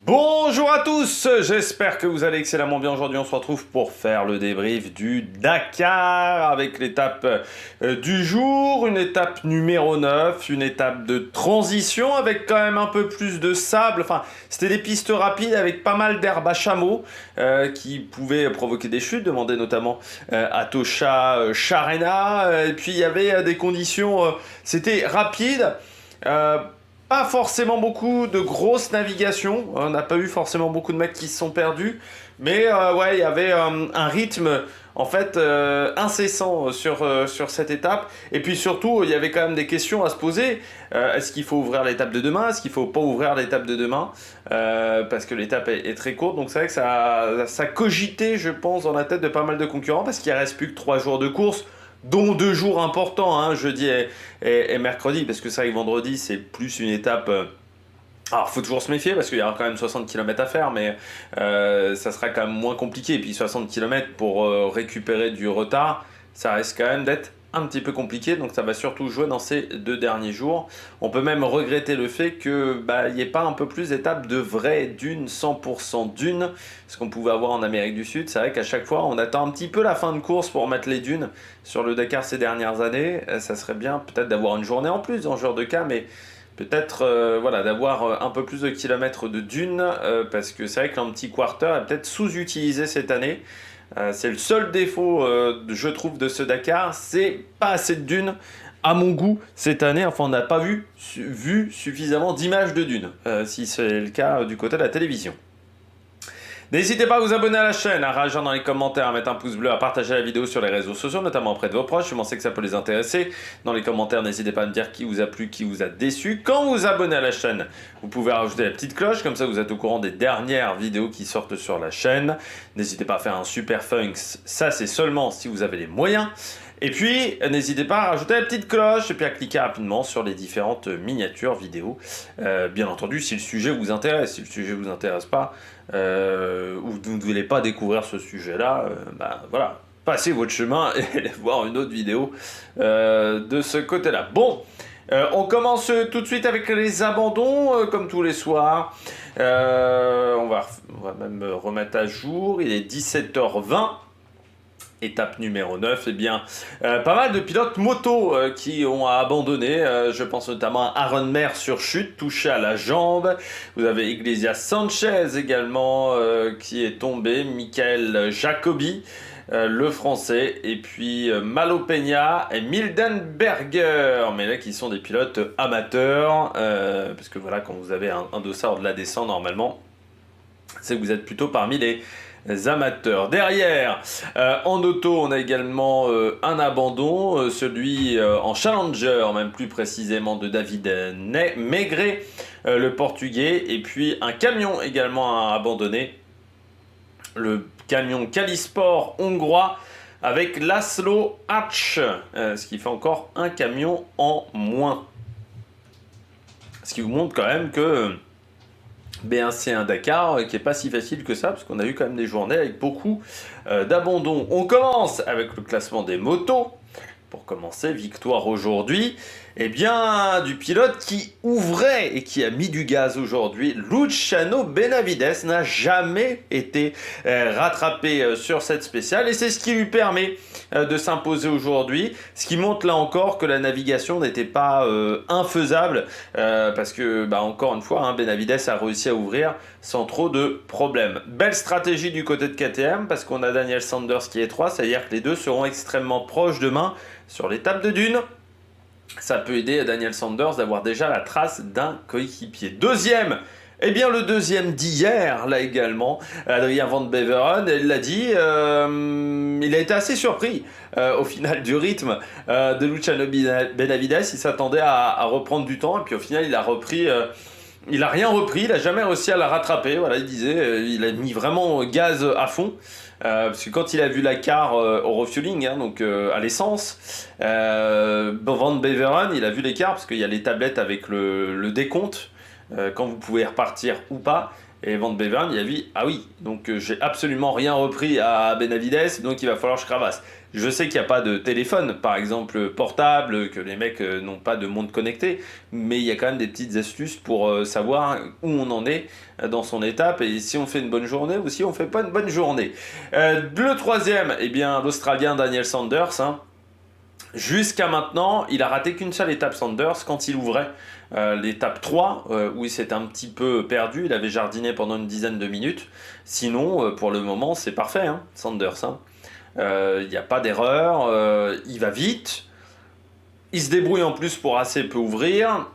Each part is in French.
Bonjour à tous, j'espère que vous allez excellemment bien. Aujourd'hui on se retrouve pour faire le débrief du Dakar avec l'étape du jour, une étape numéro 9, une étape de transition avec quand même un peu plus de sable. Enfin, c'était des pistes rapides avec pas mal d'herbe à chameau qui pouvaient provoquer des chutes, demandées notamment à Tosha Charena. Et puis il y avait des conditions, c'était rapide. Euh, Pas forcément beaucoup de grosses navigations, on n'a pas eu forcément beaucoup de mecs qui se sont perdus, mais ouais, il y avait un rythme en fait incessant sur cette étape, et puis surtout il y avait quand même des questions à se poser. Est-ce qu'il faut ouvrir l'étape de demain? Est-ce qu'il faut pas ouvrir l'étape de demain? Parce que l'étape est très courte, donc c'est vrai que ça cogitait, je pense, dans la tête de pas mal de concurrents, parce qu'il ne reste plus que 3 jours de course, dont 2 jours importants, hein, jeudi et mercredi, parce que c'est vrai que vendredi c'est plus une étape. Alors faut toujours se méfier parce qu'il y aura quand même 60 km à faire, mais ça sera quand même moins compliqué. Et puis 60 km pour récupérer du retard, ça risque quand même d'être un petit peu compliqué, donc ça va surtout jouer dans ces 2 derniers jours. On peut même regretter le fait que il n'y ait pas un peu plus d'étapes de vraies dunes, 100% dunes, ce qu'on pouvait avoir en Amérique du Sud. C'est vrai qu'à chaque fois on attend un petit peu la fin de course pour mettre les dunes sur le Dakar ces dernières années. Ça serait bien peut-être d'avoir une journée en plus dans ce genre de cas, mais peut-être voilà, d'avoir un peu plus de kilomètres de dunes, parce que c'est vrai que l'anti-quarter est peut-être sous-utilisé cette année. C'est le seul défaut, je trouve, de ce Dakar, c'est pas assez de dunes à mon goût cette année. Enfin, on n'a pas vu suffisamment d'images de dunes, si c'est le cas du côté de la télévision. N'hésitez pas à vous abonner à la chaîne, à réagir dans les commentaires, à mettre un pouce bleu, à partager la vidéo sur les réseaux sociaux, notamment auprès de vos proches. Je pensais que ça peut les intéresser. Dans les commentaires, n'hésitez pas à me dire qui vous a plu, qui vous a déçu. Quand vous vous abonnez à la chaîne, vous pouvez rajouter la petite cloche, comme ça vous êtes au courant des dernières vidéos qui sortent sur la chaîne. N'hésitez pas à faire un super funks, ça c'est seulement si vous avez les moyens. Et puis, n'hésitez pas à rajouter la petite cloche et puis à cliquer rapidement sur les différentes miniatures vidéos. Bien entendu, si le sujet vous intéresse. Si le sujet vous intéresse pas, ou vous ne voulez pas découvrir ce sujet-là, voilà, passez votre chemin et allez voir une autre vidéo de ce côté-là. Bon, on commence tout de suite avec les abandons, comme tous les soirs. On va même remettre à jour, il est 17h20. Étape numéro 9, eh bien, pas mal de pilotes moto qui ont abandonné. Je pense notamment à Aaron Mer sur chute, touché à la jambe. Vous avez Iglesias Sanchez également qui est tombé. Michael Jacobi, le français. Et puis Malo Peña et Mildenberger. Mais là, qui sont des pilotes amateurs. Parce que voilà, quand vous avez un dossard de la descente, normalement, c'est que vous êtes plutôt parmi les amateurs. Derrière, en auto, on a également un abandon, celui en Challenger, même plus précisément de David Maigret, le portugais, et puis un camion également à abandonner, le camion Calisport hongrois avec Laszlo Hatch, ce qui fait encore un camion en moins. Ce qui vous montre quand même que c'est un Dakar qui n'est pas si facile que ça, parce qu'on a eu quand même des journées avec beaucoup d'abandon. On commence avec le classement des motos. Pour commencer, victoire aujourd'hui, du pilote qui ouvrait et qui a mis du gaz aujourd'hui. Luciano Benavides n'a jamais été rattrapé sur cette spéciale, et c'est ce qui lui permet de s'imposer aujourd'hui, ce qui montre là encore que la navigation n'était pas infaisable, parce que encore une fois, Benavides a réussi à ouvrir sans trop de problèmes. Belle stratégie du côté de KTM, parce qu'on a Daniel Sanders qui est 3, c'est-à-dire que les deux seront extrêmement proches demain sur l'étape de dune. Ça peut aider à Daniel Sanders d'avoir déjà la trace d'un coéquipier. Deuxième, le deuxième d'hier, là également, Adrien Van Beveren, il l'a dit, il a été assez surpris au final du rythme de Luciano Benavides. Il s'attendait à reprendre du temps, et puis au final il a repris. Il n'a rien repris, il n'a jamais réussi à la rattraper. Voilà, il disait, il a mis vraiment gaz à fond. Parce que quand il a vu la car au refueling, donc à l'essence, Van Beveren, il a vu l'écart parce qu'il y a les tablettes avec le décompte, quand vous pouvez repartir ou pas. Et Van Beveren, il a dit, ah oui, donc j'ai absolument rien repris à Benavides, donc il va falloir que je cravasse. Je sais qu'il n'y a pas de téléphone, par exemple portable, que les mecs n'ont pas de montre connectée, mais il y a quand même des petites astuces pour savoir où on en est dans son étape et si on fait une bonne journée ou si on fait pas une bonne journée. Le troisième, eh bien l'Australien Daniel Sanders, hein. Jusqu'à maintenant, il a raté qu'une seule étape Sanders quand il ouvrait l'étape 3, où il s'était un petit peu perdu, il avait jardiné pendant une dizaine de minutes. Sinon, pour le moment, c'est parfait, hein, Sanders. Hein. Il n'y a pas d'erreur, il va vite, il se débrouille en plus pour assez peu ouvrir.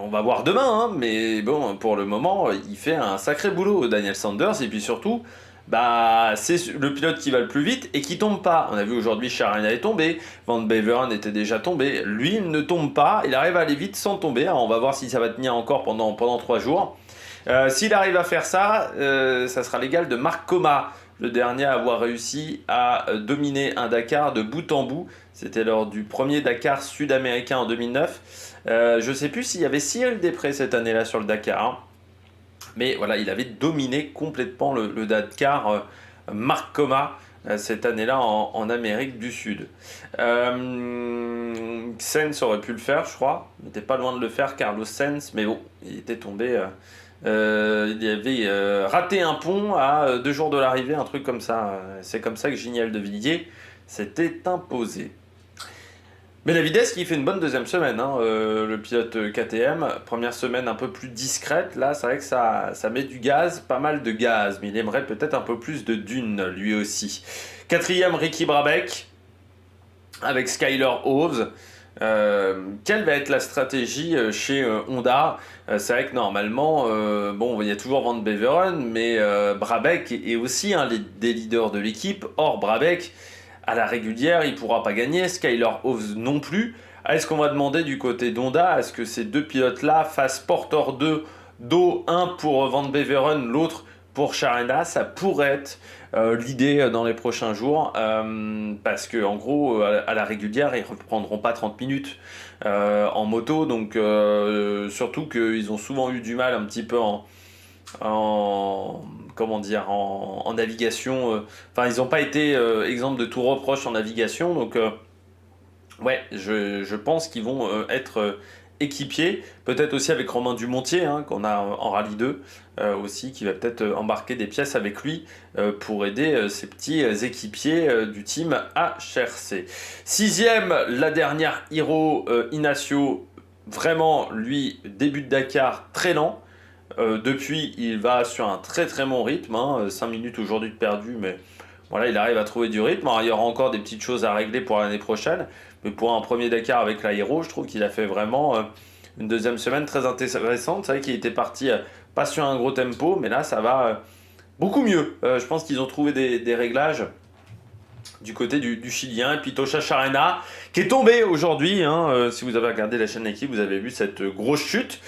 On va voir demain, hein, mais bon, pour le moment, il fait un sacré boulot, Daniel Sanders, et puis surtout, bah, c'est le pilote qui va le plus vite et qui tombe pas. On a vu aujourd'hui Sharon est tombé, Van Beveren était déjà tombé. Lui, il ne tombe pas, il arrive à aller vite sans tomber. Alors, on va voir si ça va tenir encore pendant 3 jours. S'il arrive à faire ça, ça sera l'égal de Marc Coma, le dernier à avoir réussi à dominer un Dakar de bout en bout. C'était lors du premier Dakar sud-américain en 2009. Je ne sais plus s'il y avait Cyril Després cette année-là sur le Dakar. Hein. Mais voilà, il avait dominé complètement le Dakar Marc Coma cette année-là en Amérique du Sud. Sainz aurait pu le faire, je crois. Il n'était pas loin de le faire, Carlos Sainz. Mais bon, il était tombé... il avait raté un pont à 2 jours de l'arrivée, un truc comme ça. C'est comme ça que Giniel de Villiers s'était imposé. Benavides qui fait une bonne deuxième semaine, hein, le pilote KTM. Première semaine un peu plus discrète, là c'est vrai que ça met du gaz, pas mal de gaz, mais il aimerait peut-être un peu plus de dunes lui aussi. Quatrième, Ricky Brabec avec Skyler Hoves. Quelle va être la stratégie chez Honda? C'est vrai que normalement, bon, il y a toujours Van Beveren, mais Brabec est aussi un des leaders de l'équipe. Or, Brabec, à la régulière, il ne pourra pas gagner. Skyler Hoves non plus. Est-ce qu'on va demander du côté d'Honda, est-ce que ces deux pilotes-là fassent porteur d'eau, un pour Van Beveren, l'autre pour Sharena? Ça pourrait être l'idée dans les prochains jours, parce que en gros, à la régulière, ils ne reprendront pas 30 minutes en moto, donc surtout qu'ils ont souvent eu du mal un petit peu comment dire, en navigation. Enfin, ils n'ont pas été exemple de tout reproche en navigation, donc ouais, je pense qu'ils vont être équipiers, peut-être aussi avec Romain Dumontier, hein, qu'on a en Rallye 2, aussi, qui va peut-être embarquer des pièces avec lui pour aider ses petits équipiers du team HRC. Sixième, la dernière Hiro Inacio, vraiment, lui, début de Dakar, très lent. Depuis, il va sur un très très bon rythme, hein, 5 minutes aujourd'hui de perdu, mais voilà, il arrive à trouver du rythme. Alors, il y aura encore des petites choses à régler pour l'année prochaine, mais pour un premier Dakar avec l'Aéro, je trouve qu'il a fait vraiment une deuxième semaine très intéressante. C'est vrai qu'il était parti pas sur un gros tempo, mais là, ça va beaucoup mieux. Je pense qu'ils ont trouvé des réglages du côté du Chilien. Et puis Tosha Charena, qui est tombé aujourd'hui. Hein, si vous avez regardé la chaîne d'équipe, vous avez vu cette grosse chute.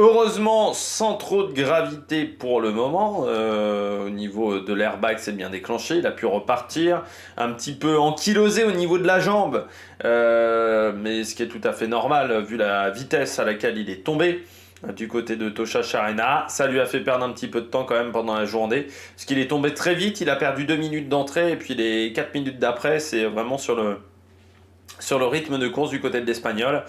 Heureusement, sans trop de gravité pour le moment, au niveau de l'airbag c'est bien déclenché, il a pu repartir, un petit peu ankylosé au niveau de la jambe, mais ce qui est tout à fait normal vu la vitesse à laquelle il est tombé du côté de Tosha Charena. Ça lui a fait perdre un petit peu de temps quand même pendant la journée, parce qu'il est tombé très vite, il a perdu 2 minutes d'entrée, et puis les 4 minutes d'après, c'est vraiment sur le rythme de course du côté de l'Espagnol,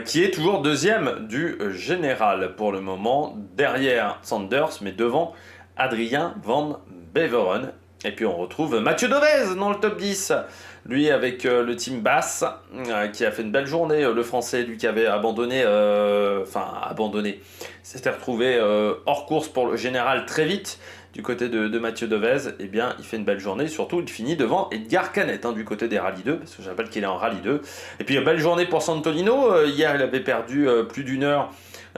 qui est toujours deuxième du général pour le moment, derrière Sanders, mais devant Adrien Van Beveren. Et puis on retrouve Mathieu Devez dans le top 10, lui avec le team Bass, qui a fait une belle journée, le français, lui qui avait abandonné, s'était retrouvé hors course pour le général très vite. Du côté de Mathieu Devez, eh bien, il fait une belle journée. Surtout, il finit devant Edgar Canet, hein, du côté des Rallye 2, parce que je rappelle qu'il est en Rallye 2. Et puis, belle journée pour Santolino. Hier, il avait perdu plus d'1 heure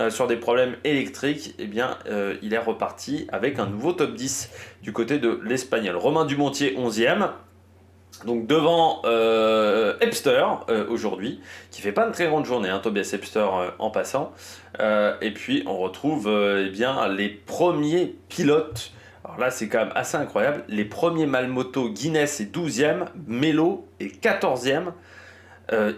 sur des problèmes électriques. Eh bien, il est reparti avec un nouveau top 10 du côté de l'Espagnol. Romain Dumontier, 11e. Donc devant Epster aujourd'hui, qui fait pas une très grande journée, hein, Tobias Epster en passant. Et puis on retrouve eh bien, les premiers pilotes. Alors là c'est quand même assez incroyable. Les premiers Malmoto, Guinness est 12e, Melo est 14e.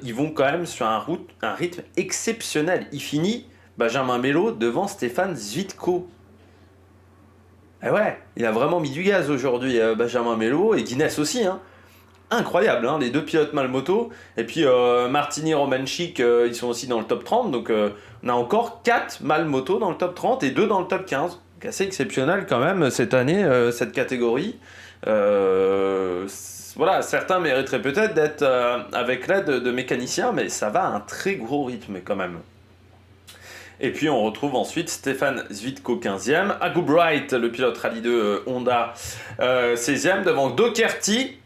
Ils vont quand même sur un rythme exceptionnel. Il finit Benjamin Melo devant Stéphane Zvitko. Et ouais, il a vraiment mis du gaz aujourd'hui, Benjamin Melo, et Guinness aussi, hein. Incroyable, hein, les deux pilotes mal moto. Et puis Martini, Romanchik, ils sont aussi dans le top 30. Donc on a encore 4 mal moto dans le top 30 et 2 dans le top 15. Donc, assez exceptionnel quand même cette année, cette catégorie. Voilà, certains mériteraient peut-être d'être avec l'aide de mécaniciens, mais ça va à un très gros rythme quand même. Et puis on retrouve ensuite Stéphane Zvitko 15e, Agu Bright, le pilote Rallye 2 Honda 16e, devant Doherty.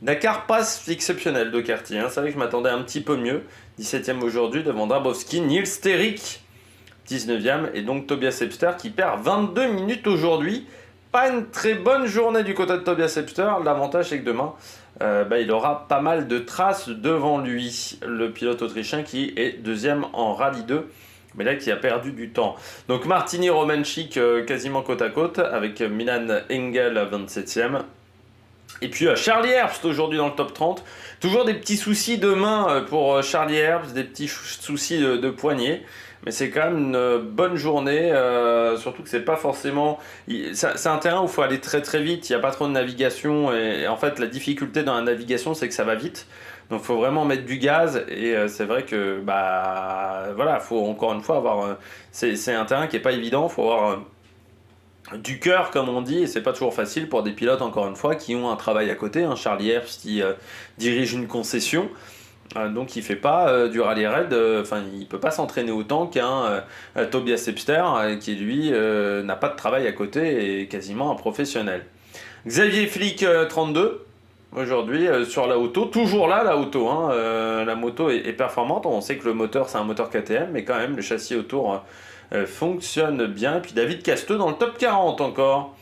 Dakar passe exceptionnel Doherty, hein. C'est vrai que je m'attendais un petit peu mieux. 17e aujourd'hui devant Drabowski, Niels Terick 19e et donc Tobias Epster qui perd 22 minutes aujourd'hui. Pas une très bonne journée du côté de Tobias Epster. L'avantage c'est que demain il aura pas mal de traces devant lui. Le pilote autrichien qui est deuxième en Rallye 2. Mais là qui a perdu du temps. Donc Martini Romanchik quasiment côte à côte avec Milan Engel à 27e. Et puis Charlie Herbst aujourd'hui dans le top 30. Toujours des petits soucis de main pour Charlie Herbst, des petits soucis de poignet. Mais c'est quand même une bonne journée, surtout que c'est pas forcément... C'est un terrain où il faut aller très très vite, il n'y a pas trop de navigation. Et en fait, la difficulté dans la navigation, c'est que ça va vite. Donc il faut vraiment mettre du gaz. Et c'est vrai que, voilà, faut encore une fois avoir... c'est un terrain qui n'est pas évident, il faut avoir... du cœur comme on dit, et c'est pas toujours facile pour des pilotes encore une fois qui ont un travail à côté, hein. Charlie Herbst qui dirige une concession, donc il fait pas du rallye raid, il peut pas s'entraîner autant qu'un Tobias Epster qui lui n'a pas de travail à côté et est quasiment un professionnel. Xavier Flick 32 aujourd'hui sur la auto, toujours là la auto, hein. La moto est performante, on sait que le moteur c'est un moteur KTM mais quand même le châssis autour fonctionne bien. Et puis David Casteux dans le top 40 encore,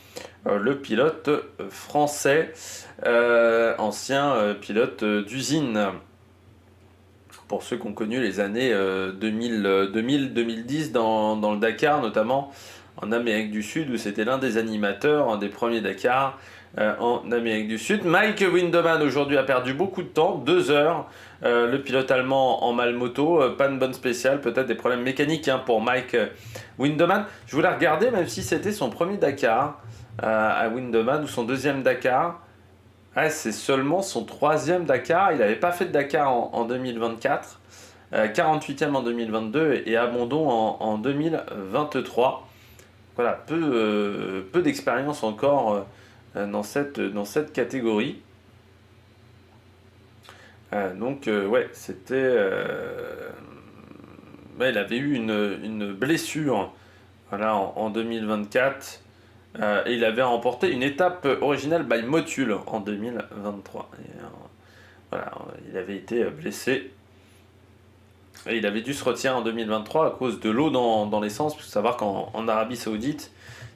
le pilote français, ancien pilote d'usine. Pour ceux qui ont connu les années 2000-2010 dans le Dakar, notamment en Amérique du Sud, où c'était l'un des animateurs, un des premiers Dakar en Amérique du Sud. Mike Windeman aujourd'hui a perdu beaucoup de temps, 2 heures. Le pilote allemand en mal moto, pas une bonne spéciale, peut-être des problèmes mécaniques pour Mike Windeman. Je voulais regarder, même si c'était son premier Dakar à Windeman ou son deuxième Dakar. Ouais, c'est seulement son 3e Dakar. Il n'avait pas fait de Dakar en 2024. 48e en 2022 et abandon en 2023. Voilà, peu d'expérience encore dans cette catégorie. Ouais, c'était... il avait eu une blessure voilà, en 2024 et il avait remporté une étape originale by Motul en 2023. Et, voilà, il avait été blessé et il avait dû se retirer en 2023 à cause de l'eau dans l'essence. Il faut savoir qu'en Arabie Saoudite,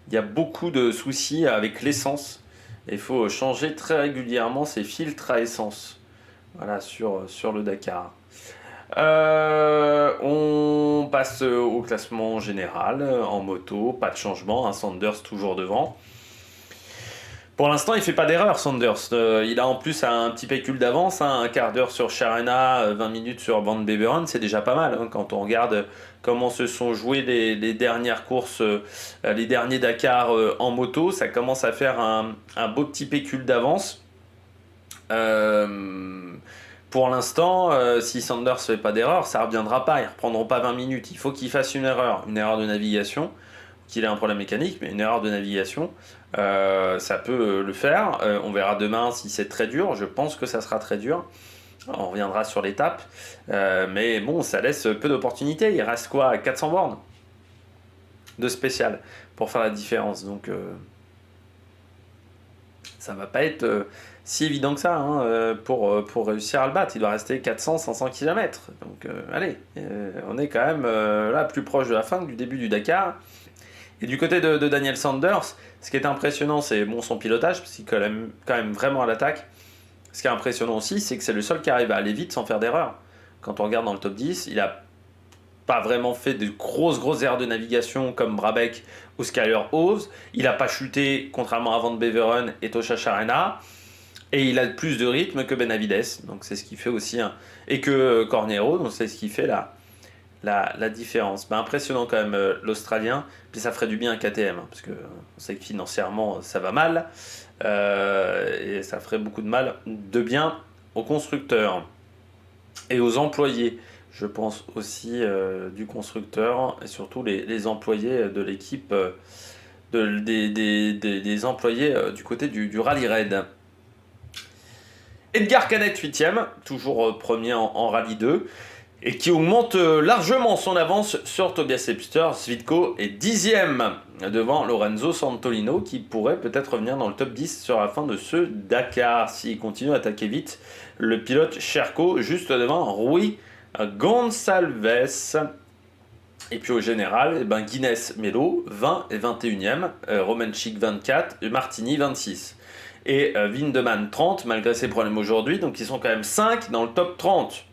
il y a beaucoup de soucis avec l'essence et il faut changer très régulièrement ses filtres à essence. Voilà, sur le Dakar. On passe au classement général en moto, pas de changement, Sanders toujours devant. Pour l'instant, il fait pas d'erreur, Sanders. Il a en plus un petit pécule d'avance, un quart d'heure sur Sharena, 20 minutes sur Van Beveren, c'est déjà pas mal. Quand on regarde comment se sont jouées les dernières courses, les derniers Dakar en moto, ça commence à faire un beau petit pécule d'avance. Pour l'instant, si Sanders ne fait pas d'erreur, ça ne reviendra pas, ils ne reprendront pas 20 minutes. Il faut qu'il fasse une erreur de navigation, qu'il ait un problème mécanique, mais une erreur de navigation, ça peut le faire. On verra demain si c'est très dur, je pense que ça sera très dur. On reviendra sur l'étape, mais bon, ça laisse peu d'opportunités. Il reste quoi, 400 bornes de spécial pour faire la différence, donc ça va pas être si évident que ça pour réussir à le battre. Il doit rester 400-500 km. Donc allez, on est quand même là plus proche de la fin que du début du Dakar. Et du côté de Daniel Sanders, ce qui est impressionnant, c'est son pilotage, parce qu'il est quand même vraiment à l'attaque. Ce qui est impressionnant aussi, c'est que c'est le seul qui arrive à aller vite sans faire d'erreur. Quand on regarde dans le top 10, il a pas vraiment fait de grosses erreurs de navigation comme Brabec ou Skyler Hoves. Il n'a pas chuté, contrairement à Van Beveren et Tosha Sharena. Et il a plus de rythme que Benavides, donc c'est ce qui fait aussi et que Cornero, donc c'est ce qui fait la différence. Ben, impressionnant quand même l'Australien, puis ça ferait du bien à KTM, hein, parce que on sait que financièrement ça va mal, et ça ferait beaucoup de bien aux constructeurs et aux employés. Je pense aussi du constructeur et surtout les employés de l'équipe, des employés du côté du Rallye Raid. Edgar Canet 8ème, toujours premier en Rallye 2, et qui augmente largement son avance sur Tobias Epster. Svitko est 10ème devant Lorenzo Santolino, qui pourrait peut-être revenir dans le top 10 sur la fin de ce Dakar, s'il continue à attaquer vite. Le pilote Cherko, juste devant Rui Gonçalves. Et puis au général, eh ben Guinness Melo, 20 et 21ème, Romanchik 24, et Martini 26. Et Windeman 30, malgré ses problèmes aujourd'hui, donc ils sont quand même 5 dans le top 30.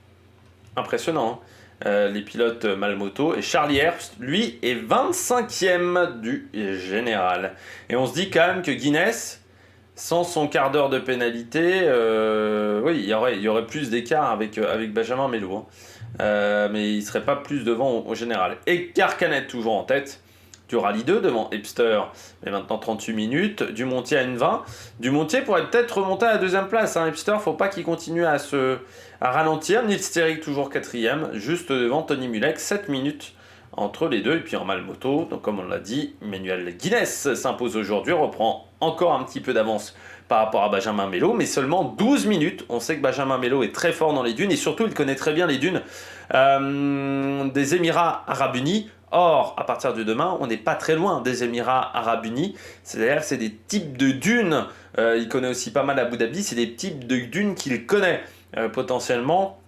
Impressionnant, hein. Les pilotes Malmoto. Et Charlie Herbst, lui, est 25ème du général. Et on se dit quand même que Guinness, sans son quart d'heure de pénalité, oui, il y aurait plus d'écart avec Benjamin Melo, hein. Mais il ne serait pas plus devant au général. Et Canet toujours en tête du Rallye 2 devant Epster, mais maintenant 38 minutes. Dumontier à une 20. Dumontier pourrait peut-être remonter à la deuxième place, hein. Epster, faut pas qu'il continue à ralentir. Nils Sterik toujours quatrième, juste devant Tony Mulek, 7 minutes entre les deux. Et puis en Malmoto, donc comme on l'a dit, Manuel Guinness s'impose aujourd'hui, reprend encore un petit peu d'avance par rapport à Benjamin Melo, mais seulement 12 minutes. On sait que Benjamin Melo est très fort dans les dunes, et surtout il connaît très bien les dunes des Émirats Arabes Unis. Or, à partir de demain, on n'est pas très loin des Émirats Arabes Unis. C'est-à-dire que c'est des types de dunes. Il connaît aussi pas mal Abu Dhabi. C'est des types de dunes qu'il connaît potentiellement.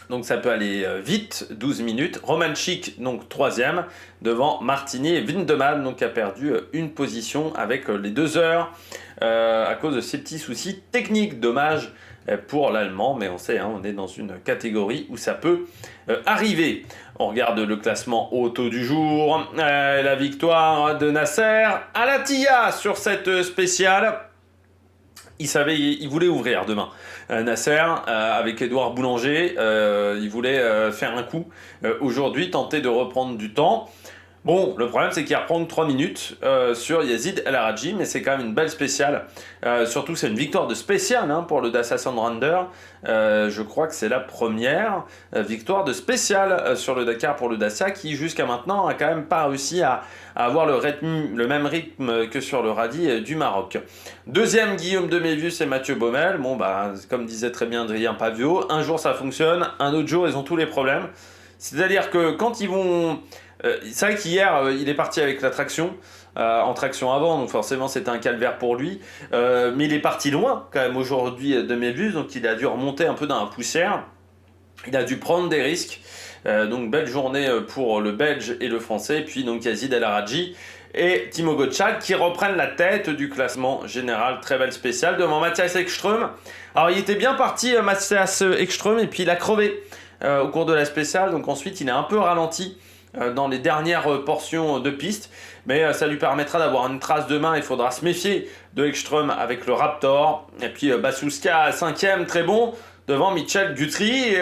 Donc ça peut aller vite, 12 minutes. Romanchik, donc 3ème, devant Martini et Windeman, donc qui a perdu une position avec les 2 heures à cause de ces petits soucis techniques. Dommage pour l'Allemand, mais on sait, hein, on est dans une catégorie où ça peut arriver. On regarde le classement auto du jour. La victoire de Nasser Al-Attiyah sur cette spéciale. Il voulait ouvrir demain. Nasser, avec Édouard Boulanger, il voulait faire un coup. Aujourd'hui, tenter de reprendre du temps. Bon, le problème c'est qu'il va reprendre 3 minutes sur Yazid El Araji, mais c'est quand même une belle spéciale. Surtout c'est une victoire de spéciale, hein, pour le Dacia Sunrunner. Je crois que c'est la première victoire de spéciale sur le Dakar pour le Dacia, qui jusqu'à maintenant a quand même pas réussi à avoir le même rythme que sur le rallye du Maroc. Deuxième, Guillaume Demévius et Mathieu Baumel. Bon, bah, comme disait très bien Adrien Pavio, un jour ça fonctionne, un autre jour ils ont tous les problèmes. C'est-à-dire que quand ils vont... c'est vrai qu'hier, il est parti avec la traction, en traction avant, donc forcément c'était un calvaire pour lui. Mais il est parti loin quand même aujourd'hui de Mébius, donc il a dû remonter un peu dans la poussière. Il a dû prendre des risques. Donc belle journée pour le Belge et le Français. Et puis donc Yazid El Araji et Timo Gottschalk qui reprennent la tête du classement général. Très belle spéciale devant Mathias Ekström. Alors il était bien parti, Mathias Ekström, et puis il a crevé au cours de la spéciale. Donc ensuite il est un peu ralenti dans les dernières portions de piste, mais ça lui permettra d'avoir une trace de main. Il faudra se méfier de Ekström avec le Raptor. Et puis Basuska 5ème, très bon, devant Michel Guthrie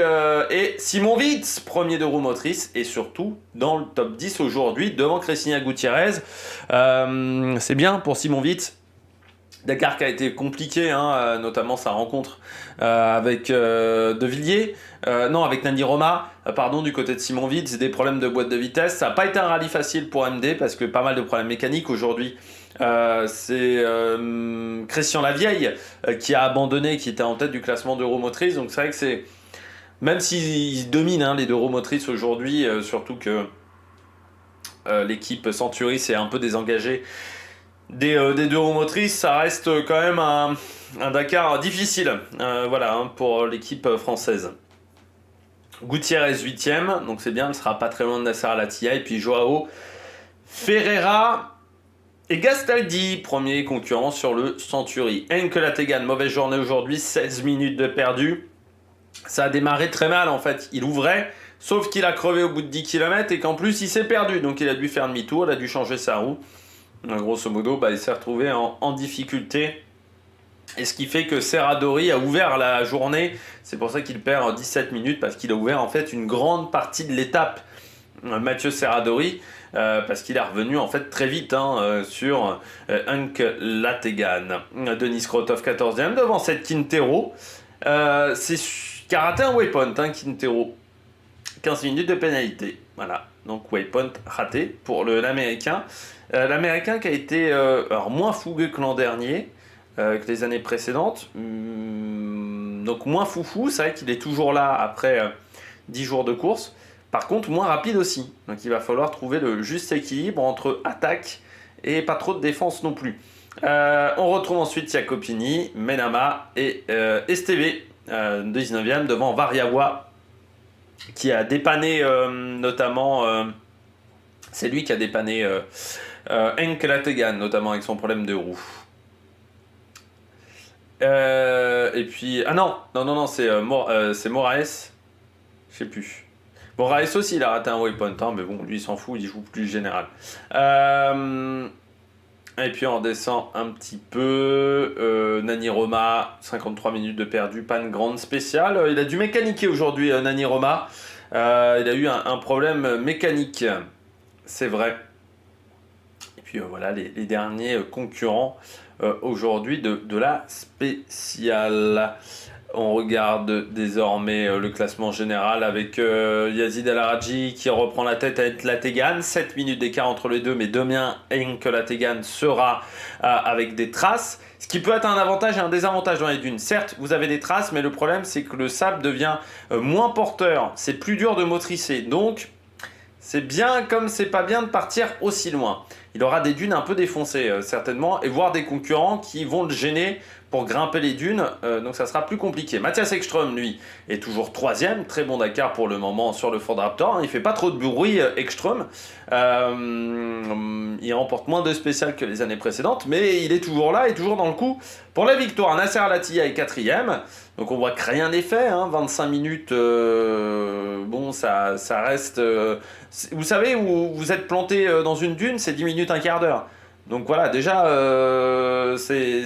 et Simon Witz, premier de roue motrice, et surtout dans le top 10 aujourd'hui devant Cristina Gutiérrez. C'est bien pour Simon Witz. Dakar qui a été compliqué, hein, notamment sa rencontre avec De Villiers, avec Nani Roma, du côté de Simon Witz, des problèmes de boîte de vitesse. Ça n'a pas été un rallye facile pour MD parce que pas mal de problèmes mécaniques aujourd'hui. C'est Christian Lavieille qui a abandonné, qui était en tête du classement d'Euromotrice. Donc c'est vrai que c'est, même s'ils dominent, hein, les deux Euromotrices aujourd'hui, surtout que l'équipe Century s'est un peu désengagée des deux roues motrices, ça reste quand même un Dakar difficile, pour l'équipe française. Gutiérrez 8ème, donc c'est bien, il sera pas très loin de Nasser Al-Attiyah. Et puis Joao Ferreira et Gastaldi, premier concurrent sur le Century. Henkel Tegan, mauvaise journée aujourd'hui, 16 minutes de perdu. Ça a démarré très mal en fait, il ouvrait, sauf qu'il a crevé au bout de 10 km et qu'en plus il s'est perdu, donc il a dû faire demi-tour, il a dû changer sa roue. Grosso modo, il s'est retrouvé en difficulté. Et ce qui fait que Serradori a ouvert la journée. C'est pour ça qu'il perd 17 minutes, parce qu'il a ouvert en fait une grande partie de l'étape Mathieu Serradori, parce qu'il est revenu en fait très vite sur Hank Lategan. Denis Krotov 14e devant cette Quintero. C'est qui a raté un waypoint, Quintero. 15 minutes de pénalité. Voilà, donc waypoint raté pour l'Américain. L'Américain qui a été alors moins fougueux que l'an dernier, que les années précédentes. Donc moins foufou, c'est vrai qu'il est toujours là après 10 jours de course. Par contre, moins rapide aussi. Donc il va falloir trouver le juste équilibre entre attaque et pas trop de défense non plus. On retrouve ensuite Jacopini, Menama et Esteve, 19e devant Variawa, qui a dépanné notamment... c'est lui qui a dépanné Henk Lategan, notamment avec son problème de roue. Et puis... Ah non, c'est Moraes. Je sais plus. Moraes aussi, il a raté un waypoint, mais bon, lui, il s'en fout, il joue plus général. Et puis on descend un petit peu. Nani Roma, 53 minutes de perdu, pas une grande spéciale. Il a dû mécaniquer aujourd'hui, Nani Roma. Il a eu un problème mécanique, c'est vrai. Et puis voilà les derniers concurrents aujourd'hui de la spéciale. On regarde désormais le classement général avec Yazid El Araji qui reprend la tête avec Lategan. 7 minutes d'écart entre les deux, mais demain, Henk Lategan sera avec des traces. Ce qui peut être un avantage et un désavantage dans les dunes. Certes, vous avez des traces, mais le problème, c'est que le sable devient moins porteur. C'est plus dur de motricer. Donc, c'est bien comme c'est pas bien de partir aussi loin. Il aura des dunes un peu défoncées, certainement, et voire des concurrents qui vont le gêner pour grimper les dunes, donc ça sera plus compliqué. Mathias Ekström, lui, est toujours 3e, très bon Dakar pour le moment sur le Ford Raptor, il fait pas trop de bruit, Ekström, il remporte moins de spéciales que les années précédentes, mais il est toujours là et toujours dans le coup pour la victoire. Nasser Al-Attiyah est 4e, donc on voit que rien n'est fait, 25 minutes, bon ça reste... vous savez, où vous êtes planté dans une dune, c'est 10 minutes, un quart d'heure. Donc voilà, déjà, c'est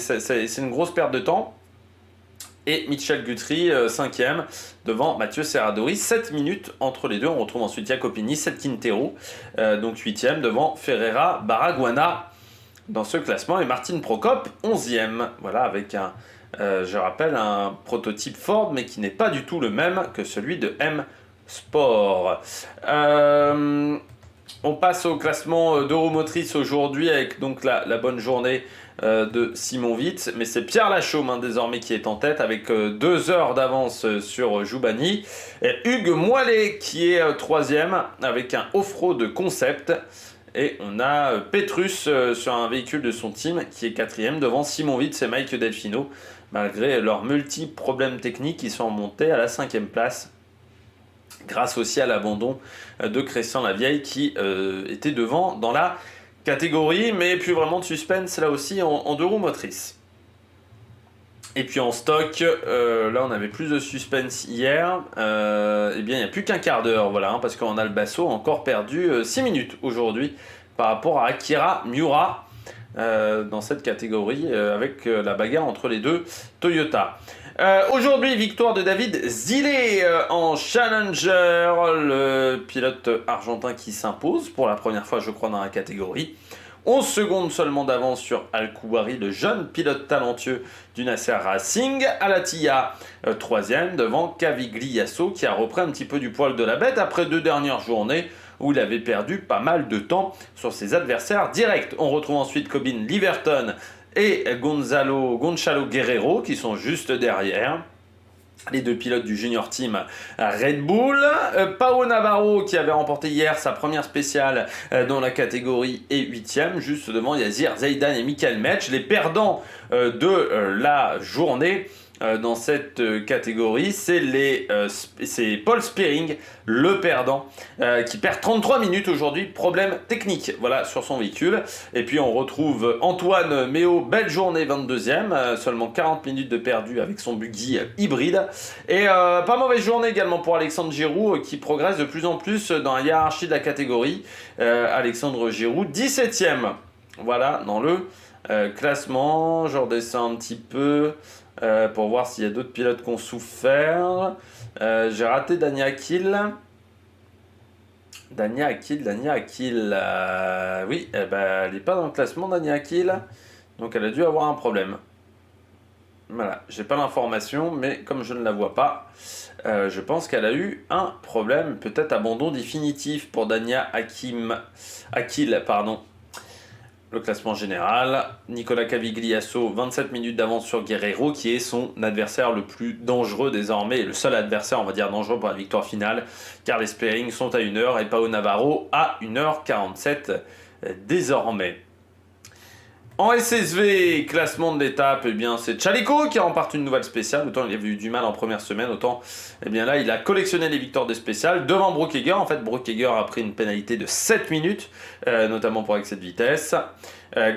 une grosse perte de temps. Et Michel Guthrie, 5e, devant Mathieu Serradori, 7 minutes entre les deux. On retrouve ensuite Jacopini, 7 Quintero, donc 8e, devant Ferreira Baraguana dans ce classement. Et Martin Prokop, 11e. Voilà, avec je rappelle, un prototype Ford, mais qui n'est pas du tout le même que celui de M Sport. On passe au classement d'Euromotrice aujourd'hui avec donc la bonne journée de Simon Witt, mais c'est Pierre Lachaume désormais qui est en tête avec 2 heures d'avance sur Joubani, et Hugues Moilet qui est 3e avec un off-road concept, et on a Petrus sur un véhicule de son team qui est 4e devant Simon Witt et Mike Delfino. Malgré leurs multiples problèmes techniques, ils sont montés à la 5e place. Grâce aussi à l'abandon de Christian Lavieille qui était devant dans la catégorie, mais plus vraiment de suspense là aussi en 2 roues motrices. Et puis en stock, là on avait plus de suspense hier, eh bien il n'y a plus qu'un quart d'heure, voilà, parce qu'on a le Basso encore perdu 6 minutes aujourd'hui par rapport à Akira Miura dans cette catégorie avec la bagarre entre les deux Toyota. Aujourd'hui, victoire de David Zillet en Challenger, le pilote argentin qui s'impose pour la première fois, je crois, dans la catégorie. 11 secondes seulement d'avance sur Al-Kouari, le jeune pilote talentueux du Nasser Racing. Al-Attiyah, 3e, devant Cavigliasso, qui a repris un petit peu du poil de la bête après 2 dernières journées où il avait perdu pas mal de temps sur ses adversaires directs. On retrouve ensuite Colin Liverton et Gonçalo Guerrero qui sont juste derrière. Les 2 pilotes du junior team Red Bull. Pao Navarro qui avait remporté hier sa première spéciale dans la catégorie est 8e, juste devant Yazir Zeidan et Michael Metsch. Les perdants de la journée dans cette catégorie, c'est Paul Spearing, le perdant, qui perd 33 minutes aujourd'hui, problème technique, voilà, sur son véhicule. Et puis on retrouve Antoine Méo, belle journée, 22e, seulement 40 minutes de perdu avec son buggy hybride. Et pas mauvaise journée également pour Alexandre Giroud, qui progresse de plus en plus dans la hiérarchie de la catégorie. Alexandre Giroud, 17e, voilà, dans le classement. Je redescends un petit peu pour voir s'il y a d'autres pilotes qui ont souffert. J'ai raté Daniel Kiel. Dania Akil. Oui, eh ben, elle n'est pas dans le classement, Dania Akil. Donc elle a dû avoir un problème. Voilà, j'ai pas l'information, mais comme je ne la vois pas, je pense qu'elle a eu un problème. Peut-être abandon définitif pour Dania Akil, pardon. Le classement général, Nicolas Cavigliasso, 27 minutes d'avance sur Guerrero, qui est son adversaire le plus dangereux désormais, et le seul adversaire, on va dire, dangereux pour la victoire finale, car les sparring sont à 1h et Pao Navarro à 1h47 désormais. En SSV, classement de l'étape, eh bien c'est Chaleco qui remporte une nouvelle spéciale. Autant il avait eu du mal en première semaine, autant eh bien là il a collectionné les victoires des spéciales devant Broekheger. En fait, Broekheger a pris une pénalité de 7 minutes, notamment pour excès de vitesse.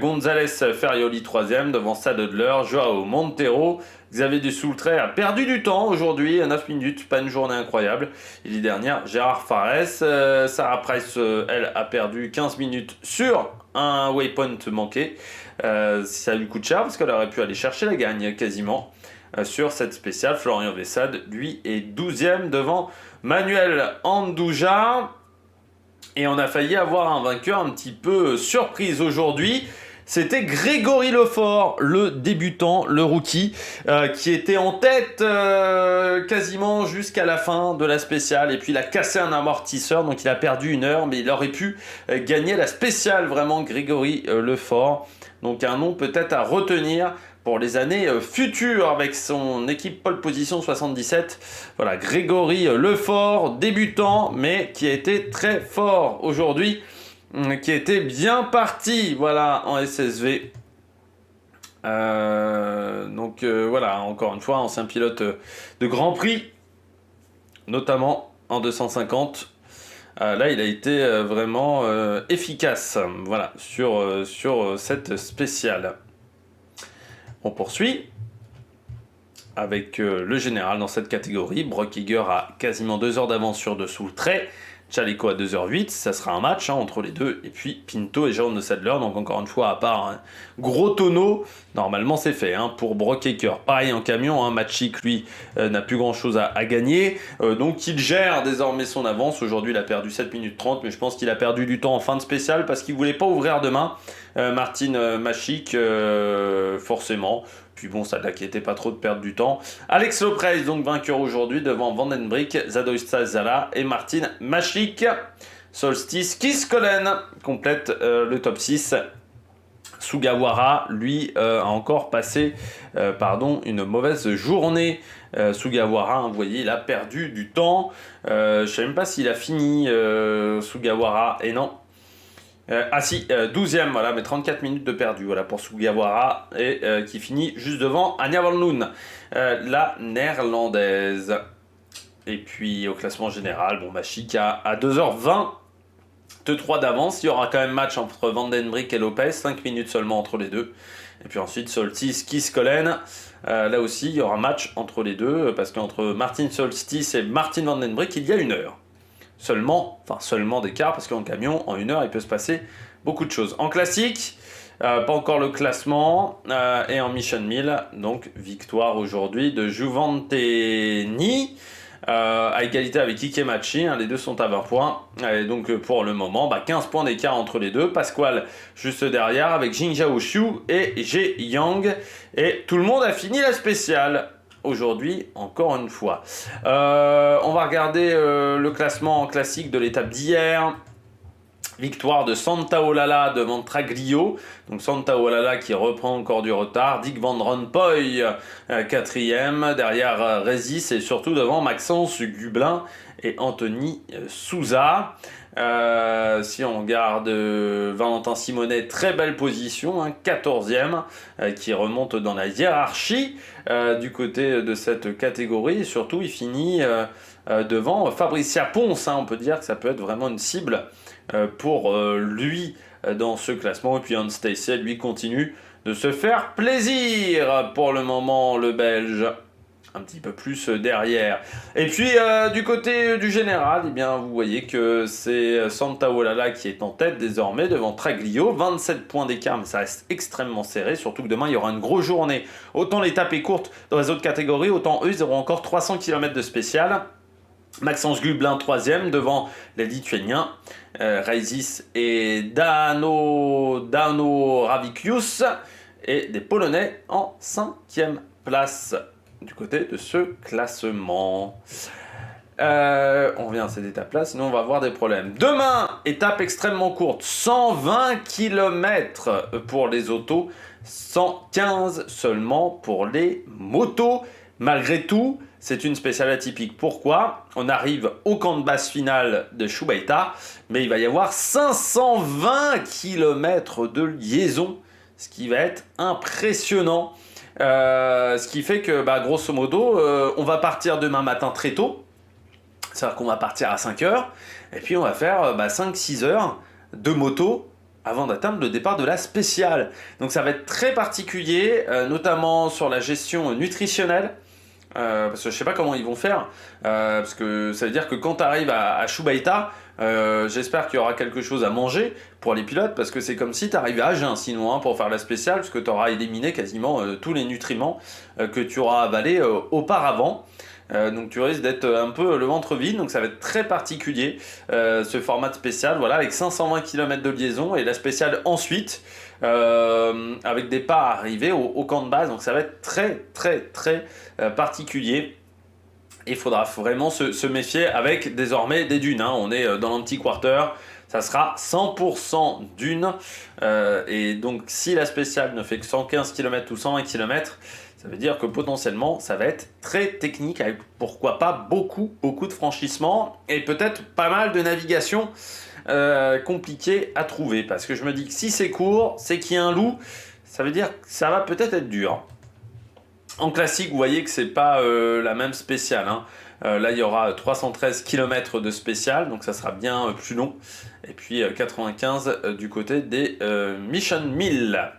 González Ferrioli 3ème devant Sadler, Joao Montero. Xavier Dussoultret a perdu du temps aujourd'hui, à 9 minutes, pas une journée incroyable. Et les dernières, Gérard Fares, Sarah Price, elle a perdu 15 minutes sur un waypoint manqué. Ça lui coûte cher parce qu'elle aurait pu aller chercher la gagne quasiment sur cette spéciale. Florian Vessade, lui, est 12ème devant Manuel Andouja. Et on a failli avoir un vainqueur un petit peu surprise aujourd'hui. C'était Grégory Lefort, le débutant, le rookie, qui était en tête quasiment jusqu'à la fin de la spéciale. Et puis il a cassé un amortisseur, donc il a perdu 1 heure, mais il aurait pu gagner la spéciale, vraiment, Grégory Lefort. Donc un nom peut-être à retenir pour les années futures avec son équipe pole position 77. Voilà, Grégory Lefort, débutant, mais qui a été très fort aujourd'hui. Qui était bien parti, voilà, en SSV. Voilà, encore une fois, ancien pilote de Grand Prix, notamment en 250. Là, il a été vraiment efficace, voilà, sur cette spéciale. On poursuit avec le général dans cette catégorie. Broekheger a quasiment 2 heures d'avance sur Dussoultret. Chaleco à 2h08, ça sera un match entre les deux. Et puis Pinto et Jérôme de Sadler, donc encore une fois, à part un gros tonneau, normalement c'est fait pour Broekheger. Pareil en camion, Maciek, lui, n'a plus grand chose à gagner. Donc il gère désormais son avance. Aujourd'hui, il a perdu 7 minutes 30, mais je pense qu'il a perdu du temps en fin de spéciale parce qu'il ne voulait pas ouvrir demain. Martin Maciek, forcément. Puis bon, ça ne l'inquiétait pas trop de perdre du temps. Alex Lopreis, donc vainqueur aujourd'hui devant Vandenbrik, Zadoista Zala et Martin Maciek. Solstice Kiskolen complète le top 6. Sugawara, lui, a encore passé une mauvaise journée. Sugawara, vous voyez, il a perdu du temps. Je ne sais même pas s'il a fini, Sugawara, et non. 12ème, voilà, mais 34 minutes de perdu, voilà, pour Sugawara, et qui finit juste devant Anja Volnoen, la néerlandaise. Et puis au classement général, Maciek à 2h20, 2-3 d'avance. Il y aura quand même match entre Vandenbrik et Lopez, 5 minutes seulement entre les deux. Et puis ensuite Solstice Kiskolen, là aussi il y aura match entre les deux, parce qu'entre Martin Solstice et Martin Vandenbrik, il y a 1 heure. Seulement d'écart, parce qu'en camion, en 1 heure, il peut se passer beaucoup de choses. En classique, pas encore le classement, et en Mission 1000, donc victoire aujourd'hui de Juventini, à égalité avec Ikemachi, les deux sont à 20 points, et donc pour le moment, 15 points d'écart entre les deux, Pasquale juste derrière, avec Jing Zhaoshu et Jie Yang, et tout le monde a fini la spéciale. Aujourd'hui, encore une fois. On va regarder le classement classique de l'étape d'hier. Victoire de Santaolalla devant Traglio. Donc Santaolalla qui reprend encore du retard. Dick Van Rompuy, 4ème. Derrière Rezis et surtout devant Maxence Gublin et Anthony Souza. Si on regarde Valentin Simonet, très belle position, 14ème, qui remonte dans la hiérarchie du côté de cette catégorie. Et surtout, il finit devant Fabricia Ponce. On peut dire que ça peut être vraiment une cible pour lui dans ce classement. Et puis Hans Stacey, lui, continue de se faire plaisir pour le moment, le Belge. Un petit peu plus derrière. Et puis du côté du général, vous voyez que c'est Santaolalla qui est en tête désormais devant Traglio, 27 points d'écart, mais ça reste extrêmement serré, surtout que demain il y aura une grosse journée. Autant l'étape est courte dans les autres catégories, autant eux ils auront encore 300 km de spécial. Maxence Gublin 3e devant les Lituaniens Reisis et Dano Ravikius et des Polonais en 5e place du côté de ce classement. On revient à cette étape-là, sinon on va avoir des problèmes. Demain, étape extrêmement courte, 120 km pour les autos, 115 seulement pour les motos. Malgré tout, c'est une spéciale atypique. Pourquoi? On arrive au camp de base final de Shubaita, mais il va y avoir 520 km de liaison, ce qui va être impressionnant. Ce qui fait que, grosso modo, on va partir demain matin très tôt. C'est-à-dire qu'on va partir à 5 heures, et puis on va faire 5-6 heures de moto avant d'atteindre le départ de la spéciale. Donc ça va être très particulier, notamment sur la gestion nutritionnelle. Parce que je sais pas comment ils vont faire, parce que ça veut dire que quand tu arrives à Shubaita, j'espère qu'il y aura quelque chose à manger pour les pilotes, parce que c'est comme si tu arrivais à jeun sinon pour faire la spéciale, parce que tu auras éliminé quasiment tous les nutriments que tu auras avalés auparavant. Donc tu risques d'être un peu le ventre vide, donc ça va être très particulier ce format spécial, voilà, avec 520 km de liaison et la spéciale ensuite avec des pas arrivés au camp de base, donc ça va être très particulier. Il faudra vraiment se méfier avec désormais des dunes, hein. On est dans l'anti-quarter, ça sera 100% dunes, et donc si la spéciale ne fait que 115 km ou 120 km, ça veut dire que potentiellement ça va être très technique avec pourquoi pas beaucoup de franchissements et peut-être pas mal de navigation compliquée à trouver, parce que je me dis que si c'est court, c'est qu'il y a un loup, ça veut dire que ça va peut-être être dur. En classique, vous voyez que c'est pas la même spéciale, hein. Là, il y aura 313 km de spéciale, donc ça sera bien plus long. Et puis 95 du côté des Mission 1000.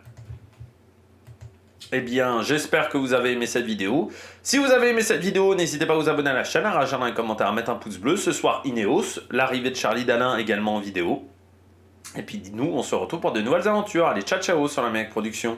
Eh bien, j'espère que vous avez aimé cette vidéo. Si vous avez aimé cette vidéo, n'hésitez pas à vous abonner à la chaîne, à réagir dans les commentaires, à mettre un pouce bleu. Ce soir, Ineos, l'arrivée de Charlie Dalin également en vidéo. Et puis nous, on se retrouve pour de nouvelles aventures. Allez, ciao ciao sur la Mec Production.